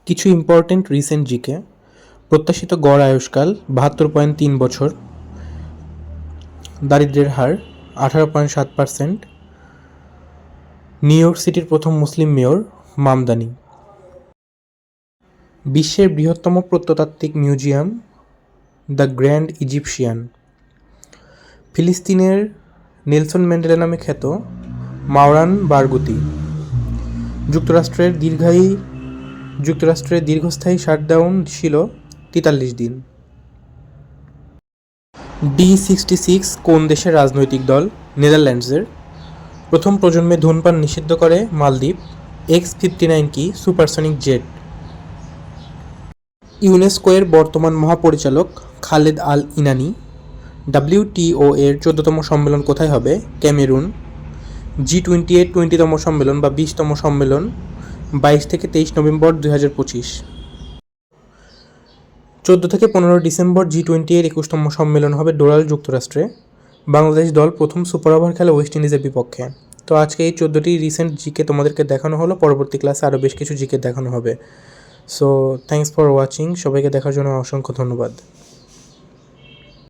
কিছু important recent GK. প্রত্যাশিত গড় আয়ুষ্কাল ৭২.৩ বছর। দারিদ্র্যের হার 18.7%। নিউ ইয়র্ক সিটির প্রথম মুসলিম মেয়র মামদানি। বিশ্বের বৃহত্তম প্রত্নতাত্ত্বিক মিউজিয়াম দ্য গ্র্যান্ড ইজিপশিয়ান। ফিলিস্তিনের নেলসন ম্যান্ডেলা নামে খ্যাত মাওরান বারগুতি। যুক্তরাষ্ট্রের দীর্ঘস্থায়ী শাটডাউন ছিল ৪৩ দিন। D66 কোন দেশের রাজনৈতিক দল? নেদারল্যান্ডসের। প্রথম প্রজন্মে ধূমপান নিষিদ্ধ করে মালদ্বীপ। X-59 কি সুপারসনিক জেট? ইউনেস্কো এর বর্তমান মহাপরিচালক খালেদ আল ইনানি। WTO এর 14তম সম্মেলন কোথায় হবে? ক্যামেরুন। G20 এর 20তম সম্মেলন বা 20তম সম্মেলন 22 থেকে 23 নভেম্বর 2025। 14 থেকে 15 ডিসেম্বর G20 এর 21তম সম্মেলন হবে ডোরাল, যুক্তরাষ্ট্রে। বাংলাদেশ দল প্রথম সুপার ওভার খেলে ওয়েস্ট ইন্ডিজের বিপক্ষে। তো আজকে এই 14টি রিসেন্ট জিকে তোমাদেরকে দেখানো হলো। পরবর্তী ক্লাসে আরও বেশ কিছু জিকে দেখানো হবে। So thanks for watching. সবাইকে দেখার জন্য অসংখ্য ধন্যবাদ।